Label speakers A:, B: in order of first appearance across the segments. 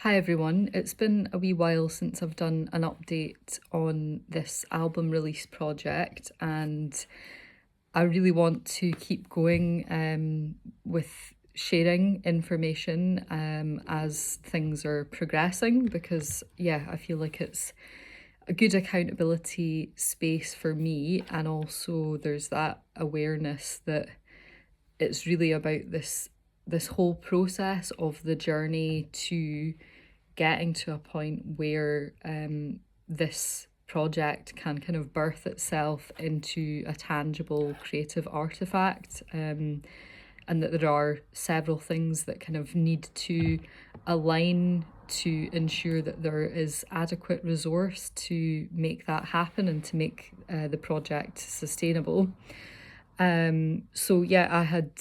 A: Hi everyone, it's been a wee while since I've done an update on this album release project, and I really want to keep going with sharing information as things are progressing because, yeah, I feel like it's a good accountability space for me, and also there's that awareness that it's really about this whole process of the journey to getting to a point where this project can kind of birth itself into a tangible creative artifact, and that there are several things that kind of need to align to ensure that there is adequate resource to make that happen and to make the project sustainable. So yeah, I had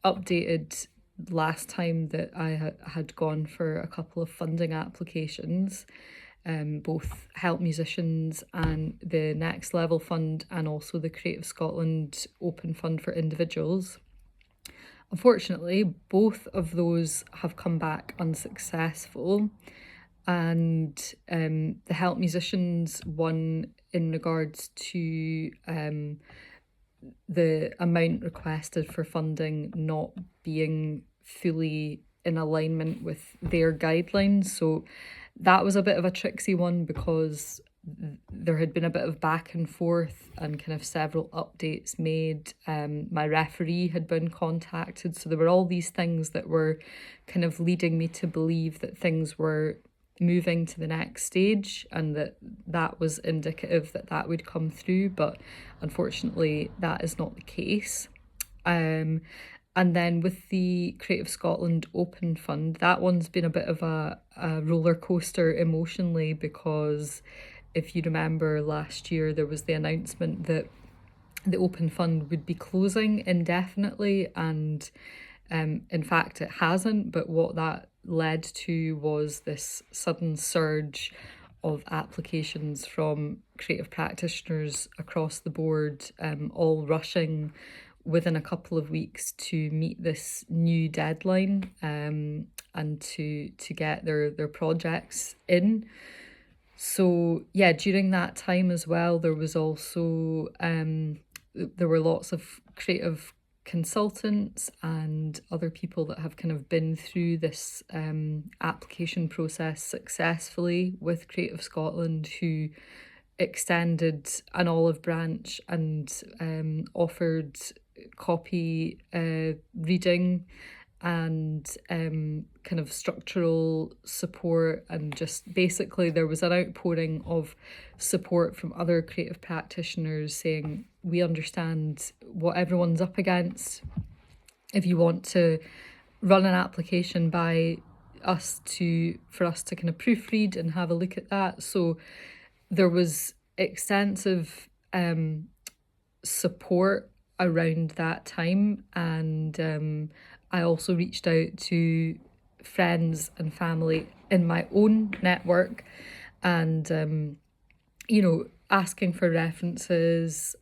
A: updated last time that I had gone for a couple of funding applications, both Help Musicians and the Next Level Fund, and also the Creative Scotland Open Fund for Individuals. Unfortunately, both of those have come back unsuccessful, and the Help Musicians one in regards to the amount requested for funding not being fully in alignment with their guidelines. So that was a bit of a tricksy one because there had been a bit of back and forth and kind of several updates made. My referee had been contacted. So there were all these things that were kind of leading me to believe that things were moving to the next stage and that was indicative that that would come through, but unfortunately that is not the case. And then with the Creative Scotland Open Fund, that one's been a bit of a roller coaster emotionally, because if you remember last year there was the announcement that the Open Fund would be closing indefinitely, and in fact it hasn't, but what that led to was this sudden surge of applications from creative practitioners across the board, all rushing within a couple of weeks to meet this new deadline, and to get their projects in. So yeah, during that time as well, there was also there were lots of creative consultants and other people that have kind of been through this application process successfully with Creative Scotland, who extended an olive branch and offered copy reading and kind of structural support, and just basically there was an outpouring of support from other creative practitioners saying, we understand what everyone's up against. If you want to run an application by us for us to kind of proofread and have a look at that. So there was extensive support around that time, and I also reached out to friends and family in my own network, and asking for references,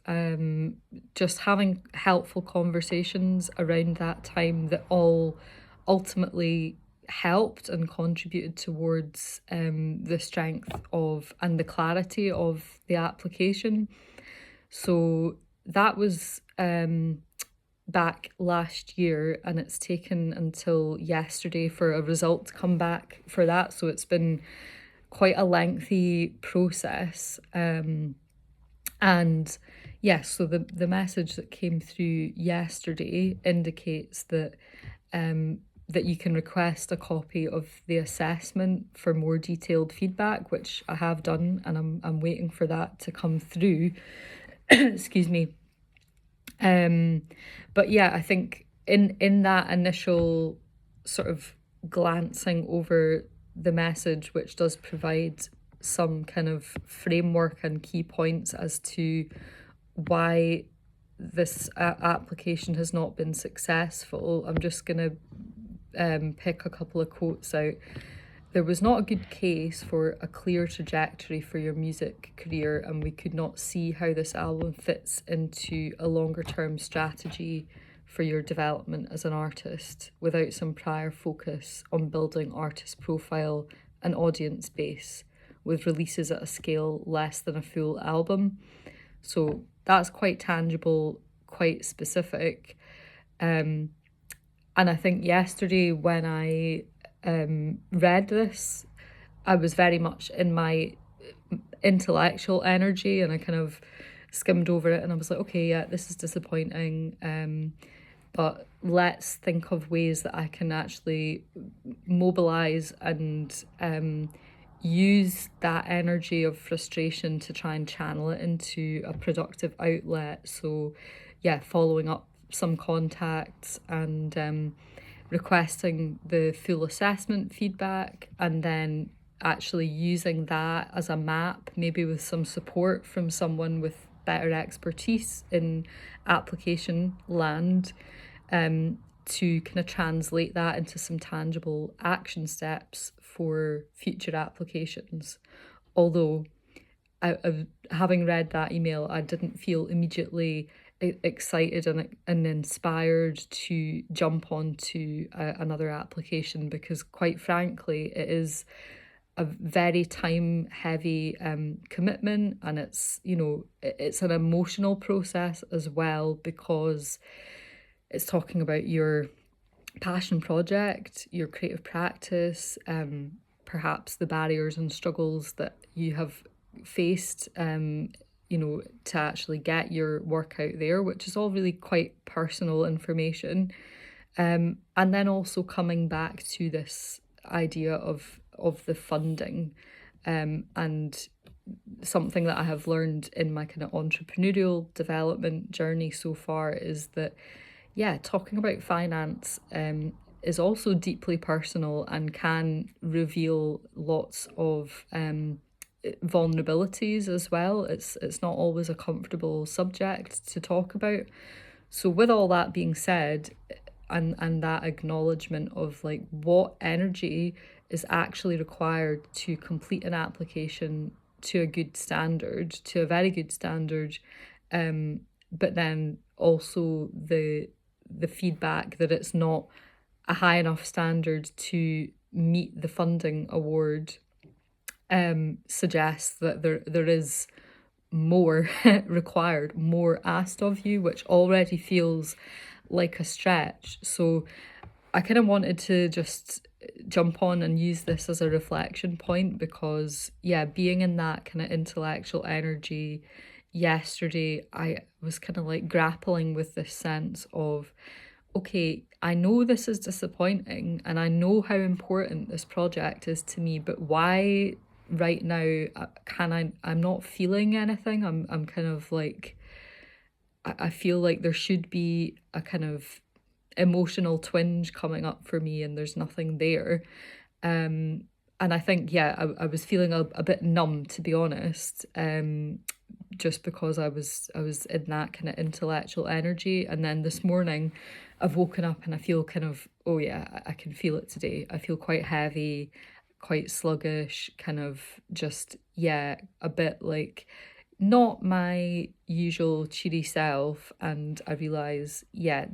A: just having helpful conversations around that time that all ultimately helped and contributed towards the strength of and the clarity of the application. So that was back last year, and it's taken until yesterday for a result to come back for that. So it's been quite a lengthy process. And yes, so the message that came through yesterday indicates that that you can request a copy of the assessment for more detailed feedback, which I have done, and I'm waiting for that to come through. Excuse me. But yeah, I think in that initial sort of glancing over the message, which does provide some kind of framework and key points as to why this application has not been successful, I'm just going to pick a couple of quotes out. There was not a good case for a clear trajectory for your music career, and we could not see how this album fits into a longer term strategy for your development as an artist without some prior focus on building artist profile and audience base with releases at a scale less than a full album. So that's quite tangible, quite specific. And I think yesterday when I read this, I was very much in my intellectual energy, and I kind of skimmed over it and I was like, okay, yeah, this is disappointing. But let's think of ways that I can actually mobilize and use that energy of frustration to try and channel it into a productive outlet. So, yeah, following up some contacts and requesting the full assessment feedback, and then actually using that as a map, maybe with some support from someone with better expertise in application land, to kind of translate that into some tangible action steps for future applications. Although, having read that email, I didn't feel immediately excited and inspired to jump onto another application, because quite frankly, it is a very time heavy commitment, and it's an emotional process as well, because it's talking about your passion project, your creative practice, perhaps the barriers and struggles that you have faced, to actually get your work out there, which is all really quite personal information. And then also coming back to this idea of the funding, and something that I have learned in my kind of entrepreneurial development journey so far is that, yeah, talking about finance is also deeply personal and can reveal lots of vulnerabilities as well. It's not always a comfortable subject to talk about. So with all that being said, and that acknowledgement of like what energy is actually required to complete an application to a good standard, to a very good standard, but then also the feedback that it's not a high enough standard to meet the funding award, suggests that there is more required, more asked of you, which already feels like a stretch. So I kind of wanted to just jump on and use this as a reflection point, because, yeah, being in that kind of intellectual energy yesterday, I was kind of like grappling with this sense of, okay, I know this is disappointing and I know how important this project is to me, but why right now I'm not feeling anything. I'm kind of like, I feel like there should be a kind of emotional twinge coming up for me, and there's nothing there. And I think, yeah, I was feeling a bit numb, to be honest, just because I was in that kind of intellectual energy. And then this morning I've woken up and I feel kind of, oh yeah, I can feel it today. I feel quite heavy, quite sluggish, kind of just, yeah, a bit like not my usual cheery self. And I realise, yeah,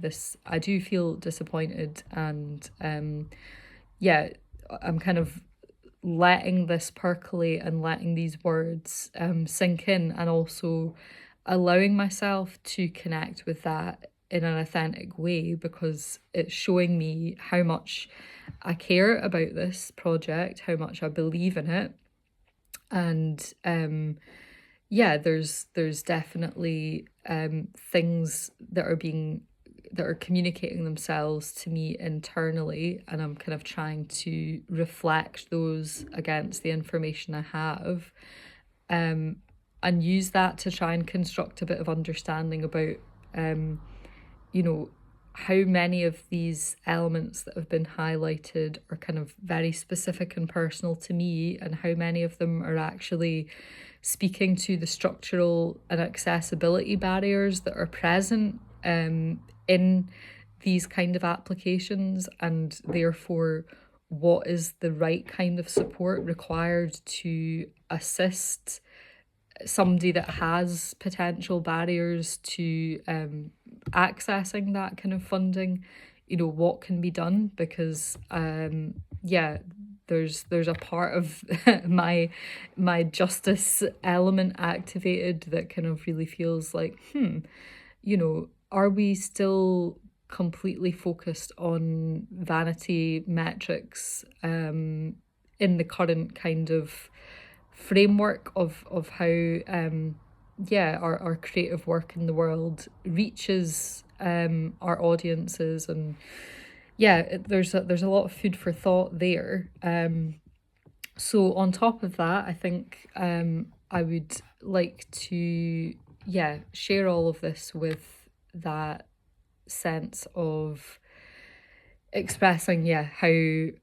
A: I do feel disappointed, and yeah, I'm kind of letting this percolate and letting these words sink in, and also allowing myself to connect with that in an authentic way, because it's showing me how much I care about this project, how much I believe in it. And yeah, there's definitely things that are communicating themselves to me internally, and I'm kind of trying to reflect those against the information I have, and use that to try and construct a bit of understanding about how many of these elements that have been highlighted are kind of very specific and personal to me, and how many of them are actually speaking to the structural and accessibility barriers that are present in these kind of applications, and therefore what is the right kind of support required to assist somebody that has potential barriers to accessing that kind of funding, what can be done, because yeah, there's a part of my justice element activated that kind of really feels like, are we still completely focused on vanity metrics in the current kind of framework of how our creative work in the world reaches our audiences? And there's a lot of food for thought there. So on top of that, I think I would like to share all of this with that sense of expressing how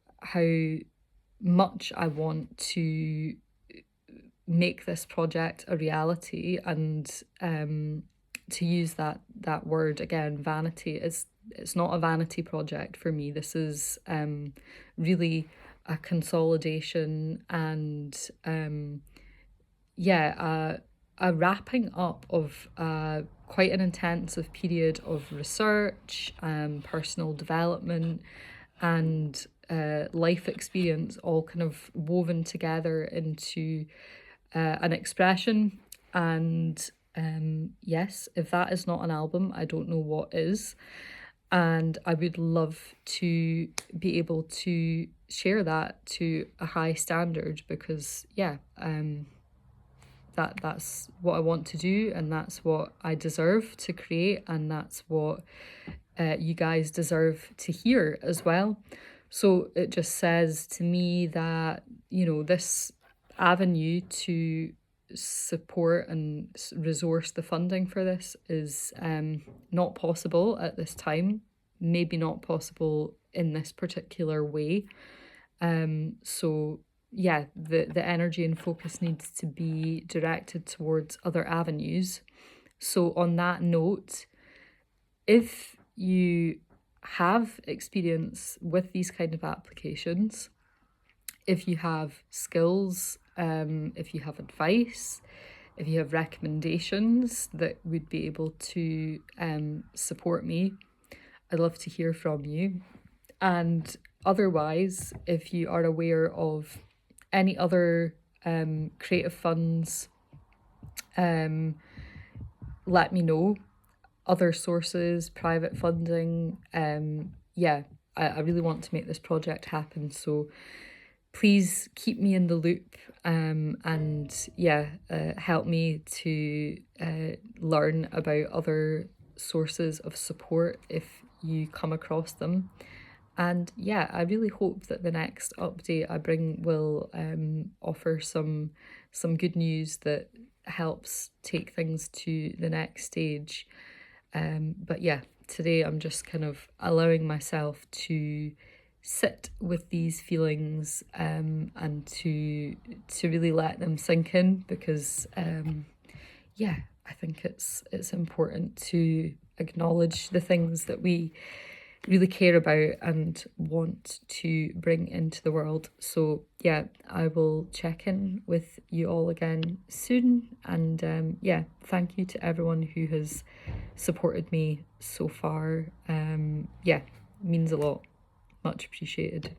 A: much I want to make this project a reality. And to use that word again, vanity, it's not a vanity project for me. This is really a consolidation and a wrapping up of quite an intensive period of research, personal development, and life experience, all kind of woven together into an expression. And yes, if that is not an album, I don't know what is. And I would love to be able to share that to a high standard, because that's what I want to do, and that's what I deserve to create, and that's what you guys deserve to hear as well. So it just says to me that, this avenue to support and resource the funding for this is not possible at this time, maybe not possible in this particular way. So the energy and focus needs to be directed towards other avenues. So on that note, if you have experience with these kind of applications, if you have skills, if you have advice, if you have recommendations that would be able to support me, I'd love to hear from you. And otherwise, if you are aware of any other creative funds, let me know. Other sources, private funding. I really want to make this project happen. So please keep me in the loop, and help me to learn about other sources of support if you come across them. And I really hope that the next update I bring will offer some good news that helps take things to the next stage. But today I'm just kind of allowing myself to sit with these feelings and to really let them sink in, because I think it's important to acknowledge the things that we really care about and want to bring into the world. So I will check in with you all again soon. And thank you to everyone who has supported me so far. Means a lot. Much appreciated.